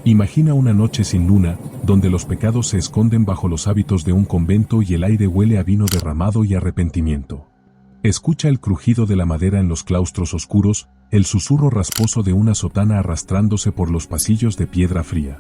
Imagina una noche sin luna, donde los pecados se esconden bajo los hábitos de un convento y el aire huele a vino derramado y arrepentimiento. Escucha el crujido de la madera en los claustros oscuros, el susurro rasposo de una sotana arrastrándose por los pasillos de piedra fría.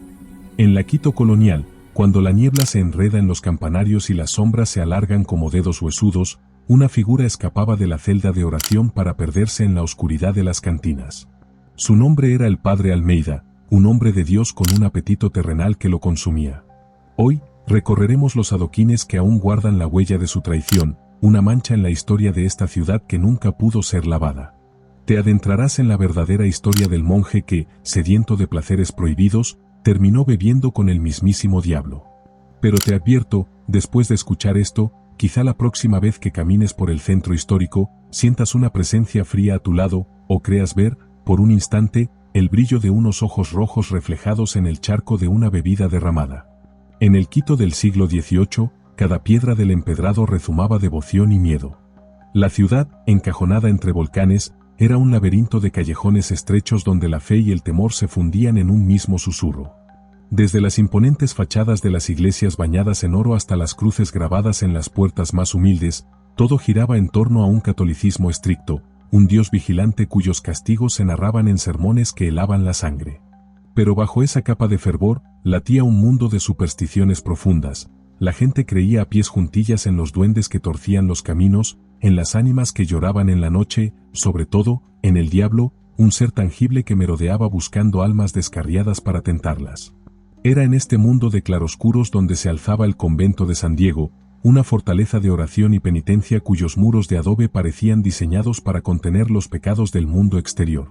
En la Quito colonial, cuando la niebla se enreda en los campanarios y las sombras se alargan como dedos huesudos, una figura escapaba de la celda de oración para perderse en la oscuridad de las cantinas. Su nombre era el Padre Almeida, un hombre de Dios con un apetito terrenal que lo consumía. Hoy, recorreremos los adoquines que aún guardan la huella de su traición, una mancha en la historia de esta ciudad que nunca pudo ser lavada. Te adentrarás en la verdadera historia del monje que, sediento de placeres prohibidos, terminó bebiendo con el mismísimo diablo. Pero te advierto, después de escuchar esto, quizá la próxima vez que camines por el centro histórico, sientas una presencia fría a tu lado, o creas ver, por un instante, el brillo de unos ojos rojos reflejados en el charco de una bebida derramada. En el Quito del siglo XVIII, cada piedra del empedrado rezumaba devoción y miedo. La ciudad, encajonada entre volcanes, era un laberinto de callejones estrechos donde la fe y el temor se fundían en un mismo susurro. Desde las imponentes fachadas de las iglesias bañadas en oro hasta las cruces grabadas en las puertas más humildes, todo giraba en torno a un catolicismo estricto, un Dios vigilante cuyos castigos se narraban en sermones que helaban la sangre. Pero bajo esa capa de fervor, latía un mundo de supersticiones profundas. La gente creía a pies juntillas en los duendes que torcían los caminos, en las ánimas que lloraban en la noche, sobre todo, en el diablo, un ser tangible que merodeaba buscando almas descarriadas para tentarlas. Era en este mundo de claroscuros donde se alzaba el convento de San Diego, una fortaleza de oración y penitencia cuyos muros de adobe parecían diseñados para contener los pecados del mundo exterior.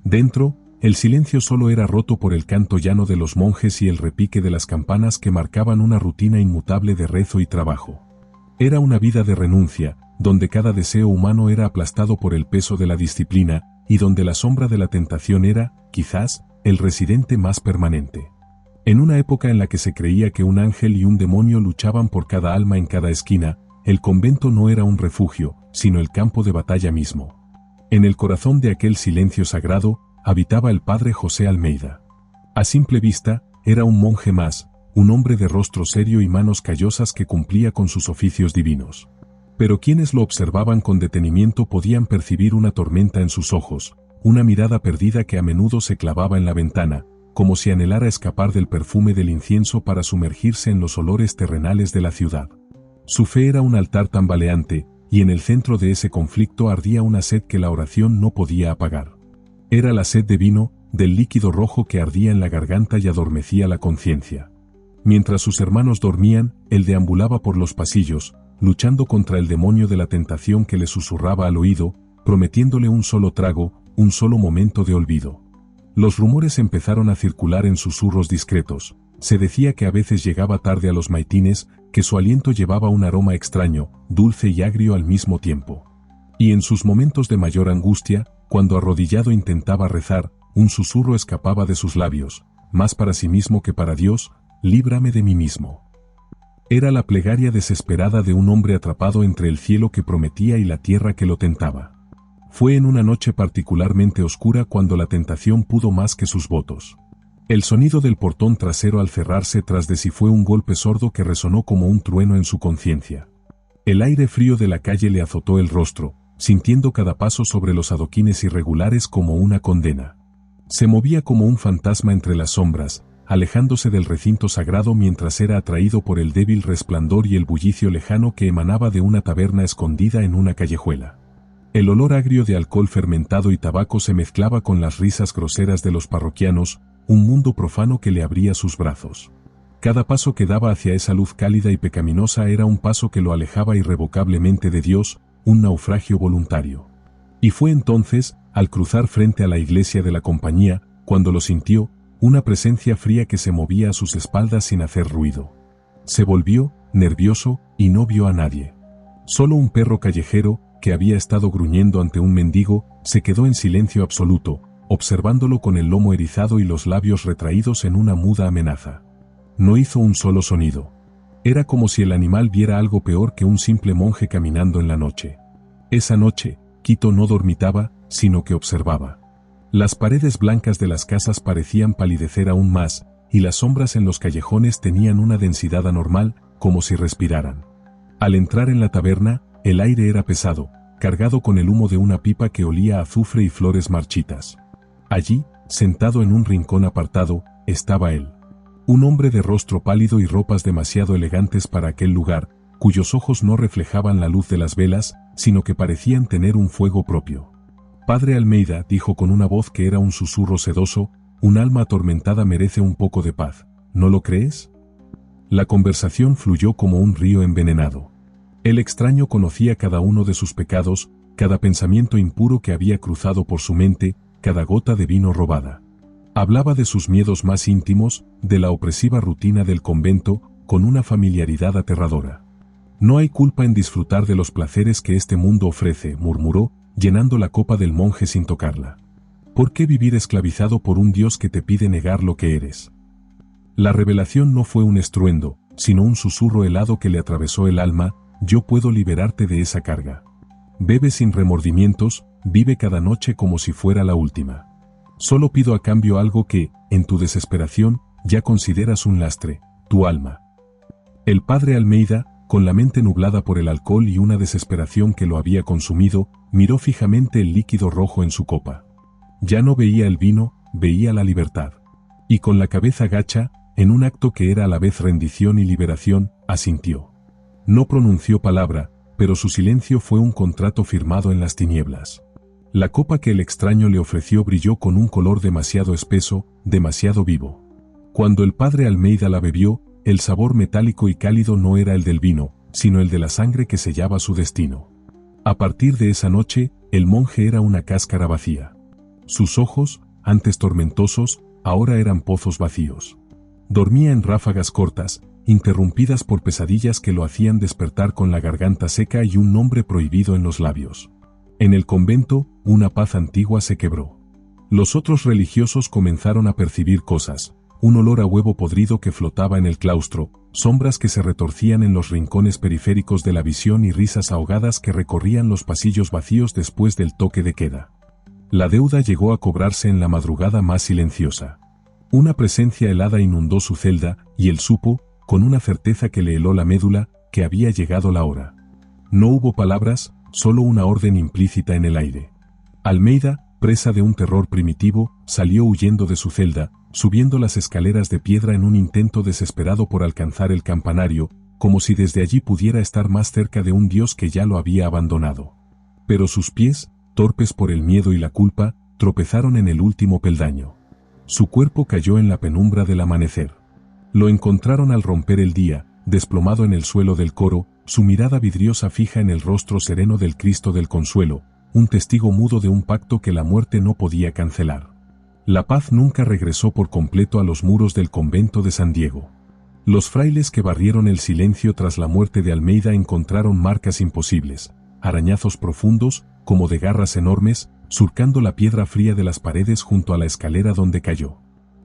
Dentro, el silencio solo era roto por el canto llano de los monjes y el repique de las campanas que marcaban una rutina inmutable de rezo y trabajo. Era una vida de renuncia, donde cada deseo humano era aplastado por el peso de la disciplina, y donde la sombra de la tentación era, quizás, el residente más permanente. En una época en la que se creía que un ángel y un demonio luchaban por cada alma en cada esquina, el convento no era un refugio, sino el campo de batalla mismo. En el corazón de aquel silencio sagrado, habitaba el padre José Almeida. A simple vista, era un monje más, un hombre de rostro serio y manos callosas que cumplía con sus oficios divinos. Pero quienes lo observaban con detenimiento podían percibir una tormenta en sus ojos, una mirada perdida que a menudo se clavaba en la ventana, como si anhelara escapar del perfume del incienso para sumergirse en los olores terrenales de la ciudad. Su fe era un altar tambaleante, y en el centro de ese conflicto ardía una sed que la oración no podía apagar. Era la sed de vino, del líquido rojo que ardía en la garganta y adormecía la conciencia. Mientras sus hermanos dormían, él deambulaba por los pasillos, luchando contra el demonio de la tentación que le susurraba al oído, prometiéndole un solo trago, un solo momento de olvido. Los rumores empezaron a circular en susurros discretos. Se decía que a veces llegaba tarde a los maitines, que su aliento llevaba un aroma extraño, dulce y agrio al mismo tiempo. Y en sus momentos de mayor angustia, cuando arrodillado intentaba rezar, un susurro escapaba de sus labios, más para sí mismo que para Dios: líbrame de mí mismo. Era la plegaria desesperada de un hombre atrapado entre el cielo que prometía y la tierra que lo tentaba. Fue en una noche particularmente oscura cuando la tentación pudo más que sus votos. El sonido del portón trasero al cerrarse tras de sí fue un golpe sordo que resonó como un trueno en su conciencia. El aire frío de la calle le azotó el rostro, sintiendo cada paso sobre los adoquines irregulares como una condena. Se movía como un fantasma entre las sombras, alejándose del recinto sagrado mientras era atraído por el débil resplandor y el bullicio lejano que emanaba de una taberna escondida en una callejuela. El olor agrio de alcohol fermentado y tabaco se mezclaba con las risas groseras de los parroquianos, un mundo profano que le abría sus brazos. Cada paso que daba hacia esa luz cálida y pecaminosa era un paso que lo alejaba irrevocablemente de Dios, un naufragio voluntario. Y fue entonces, al cruzar frente a la iglesia de la compañía, cuando lo sintió, una presencia fría que se movía a sus espaldas sin hacer ruido. Se volvió, nervioso, y no vio a nadie. Solo un perro callejero, que había estado gruñendo ante un mendigo, se quedó en silencio absoluto, observándolo con el lomo erizado y los labios retraídos en una muda amenaza. No hizo un solo sonido. Era como si el animal viera algo peor que un simple monje caminando en la noche. Esa noche, Quito no dormitaba, sino que observaba. Las paredes blancas de las casas parecían palidecer aún más, y las sombras en los callejones tenían una densidad anormal, como si respiraran. Al entrar en la taberna, el aire era pesado, cargado con el humo de una pipa que olía a azufre y flores marchitas. Allí, sentado en un rincón apartado, estaba él. Un hombre de rostro pálido y ropas demasiado elegantes para aquel lugar, cuyos ojos no reflejaban la luz de las velas, sino que parecían tener un fuego propio. Padre Almeida, dijo con una voz que era un susurro sedoso, un alma atormentada merece un poco de paz, ¿no lo crees? La conversación fluyó como un río envenenado. El extraño conocía cada uno de sus pecados, cada pensamiento impuro que había cruzado por su mente, cada gota de vino robada. Hablaba de sus miedos más íntimos, de la opresiva rutina del convento, con una familiaridad aterradora. No hay culpa en disfrutar de los placeres que este mundo ofrece, murmuró, llenando la copa del monje sin tocarla. ¿Por qué vivir esclavizado por un Dios que te pide negar lo que eres? La revelación no fue un estruendo, sino un susurro helado que le atravesó el alma. Yo puedo liberarte de esa carga. Bebe sin remordimientos, vive cada noche como si fuera la última. Solo pido a cambio algo que, en tu desesperación, ya consideras un lastre, tu alma. El padre Almeida, con la mente nublada por el alcohol y una desesperación que lo había consumido, miró fijamente el líquido rojo en su copa. Ya no veía el vino, veía la libertad. Y con la cabeza gacha, en un acto que era a la vez rendición y liberación, asintió. No pronunció palabra, pero su silencio fue un contrato firmado en las tinieblas. La copa que el extraño le ofreció brilló con un color demasiado espeso, demasiado vivo. Cuando el padre Almeida la bebió, el sabor metálico y cálido no era el del vino, sino el de la sangre que sellaba su destino. A partir de esa noche, el monje era una cáscara vacía. Sus ojos, antes tormentosos, ahora eran pozos vacíos. Dormía en ráfagas cortas, interrumpidas por pesadillas que lo hacían despertar con la garganta seca y un nombre prohibido en los labios. En el convento, una paz antigua se quebró. Los otros religiosos comenzaron a percibir cosas, un olor a huevo podrido que flotaba en el claustro, sombras que se retorcían en los rincones periféricos de la visión y risas ahogadas que recorrían los pasillos vacíos después del toque de queda. La deuda llegó a cobrarse en la madrugada más silenciosa. Una presencia helada inundó su celda, y él supo, con una certeza que le heló la médula, que había llegado la hora. No hubo palabras, solo una orden implícita en el aire. Almeida, presa de un terror primitivo, salió huyendo de su celda, subiendo las escaleras de piedra en un intento desesperado por alcanzar el campanario, como si desde allí pudiera estar más cerca de un Dios que ya lo había abandonado. Pero sus pies, torpes por el miedo y la culpa, tropezaron en el último peldaño. Su cuerpo cayó en la penumbra del amanecer. Lo encontraron al romper el día, desplomado en el suelo del coro, su mirada vidriosa fija en el rostro sereno del Cristo del Consuelo, un testigo mudo de un pacto que la muerte no podía cancelar. La paz nunca regresó por completo a los muros del convento de San Diego. Los frailes que barrieron el silencio tras la muerte de Almeida encontraron marcas imposibles, arañazos profundos, como de garras enormes, surcando la piedra fría de las paredes junto a la escalera donde cayó.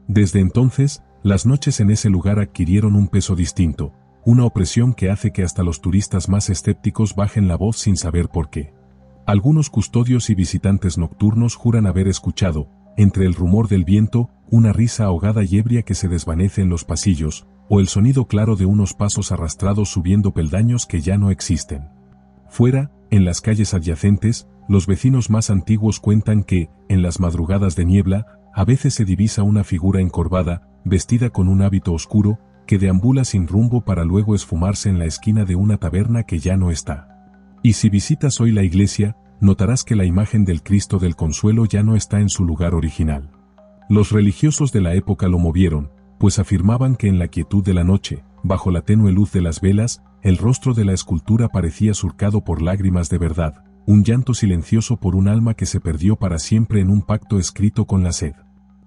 Desde entonces, las noches en ese lugar adquirieron un peso distinto, una opresión que hace que hasta los turistas más escépticos bajen la voz sin saber por qué. Algunos custodios y visitantes nocturnos juran haber escuchado, entre el rumor del viento, una risa ahogada y ebria que se desvanece en los pasillos, o el sonido claro de unos pasos arrastrados subiendo peldaños que ya no existen. Fuera, en las calles adyacentes, los vecinos más antiguos cuentan que, en las madrugadas de niebla, a veces se divisa una figura encorvada, vestida con un hábito oscuro, que deambula sin rumbo para luego esfumarse en la esquina de una taberna que ya no está. Y si visitas hoy la iglesia, notarás que la imagen del Cristo del Consuelo ya no está en su lugar original. Los religiosos de la época lo movieron, pues afirmaban que en la quietud de la noche, bajo la tenue luz de las velas, el rostro de la escultura parecía surcado por lágrimas de verdad, un llanto silencioso por un alma que se perdió para siempre en un pacto escrito con la sed.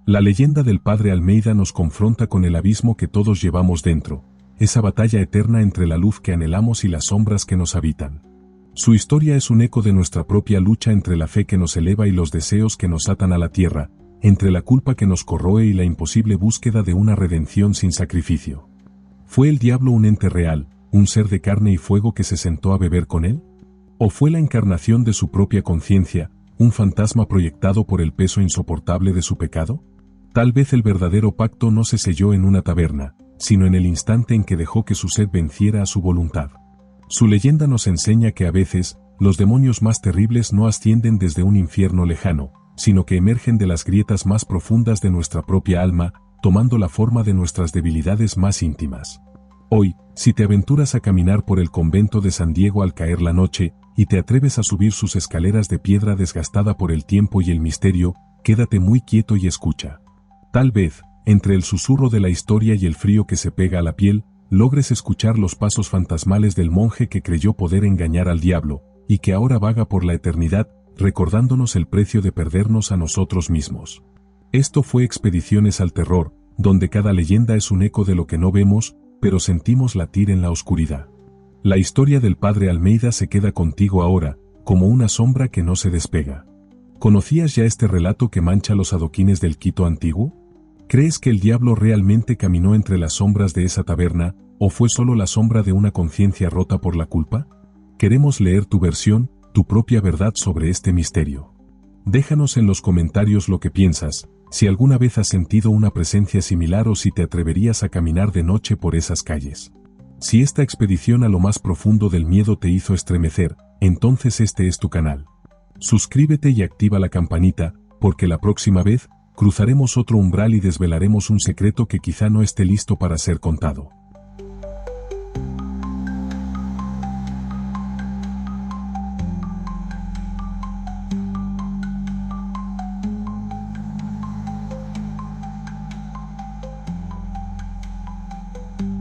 La leyenda del padre Almeida nos confronta con el abismo que todos llevamos dentro, esa batalla eterna entre la luz que anhelamos y las sombras que nos habitan. Su historia es un eco de nuestra propia lucha entre la fe que nos eleva y los deseos que nos atan a la tierra, entre la culpa que nos corroe y la imposible búsqueda de una redención sin sacrificio. ¿Fue el diablo un ente real, un ser de carne y fuego que se sentó a beber con él? ¿O fue la encarnación de su propia conciencia, un fantasma proyectado por el peso insoportable de su pecado? Tal vez el verdadero pacto no se selló en una taberna, sino en el instante en que dejó que su sed venciera a su voluntad. Su leyenda nos enseña que a veces, los demonios más terribles no ascienden desde un infierno lejano, sino que emergen de las grietas más profundas de nuestra propia alma, tomando la forma de nuestras debilidades más íntimas. Hoy, si te aventuras a caminar por el convento de San Diego al caer la noche, y te atreves a subir sus escaleras de piedra desgastada por el tiempo y el misterio, quédate muy quieto y escucha. Tal vez, entre el susurro de la historia y el frío que se pega a la piel, logres escuchar los pasos fantasmales del monje que creyó poder engañar al diablo, y que ahora vaga por la eternidad, recordándonos el precio de perdernos a nosotros mismos. Esto fue Expediciones al Terror, donde cada leyenda es un eco de lo que no vemos, pero sentimos latir en la oscuridad. La historia del Padre Almeida se queda contigo ahora, como una sombra que no se despega. ¿Conocías ya este relato que mancha los adoquines del Quito antiguo? ¿Crees que el diablo realmente caminó entre las sombras de esa taberna, o fue solo la sombra de una conciencia rota por la culpa? Queremos leer tu versión, tu propia verdad sobre este misterio. Déjanos en los comentarios lo que piensas, si alguna vez has sentido una presencia similar o si te atreverías a caminar de noche por esas calles. Si esta expedición a lo más profundo del miedo te hizo estremecer, entonces este es tu canal. Suscríbete y activa la campanita, porque la próxima vez, cruzaremos otro umbral y desvelaremos un secreto que quizá no esté listo para ser contado.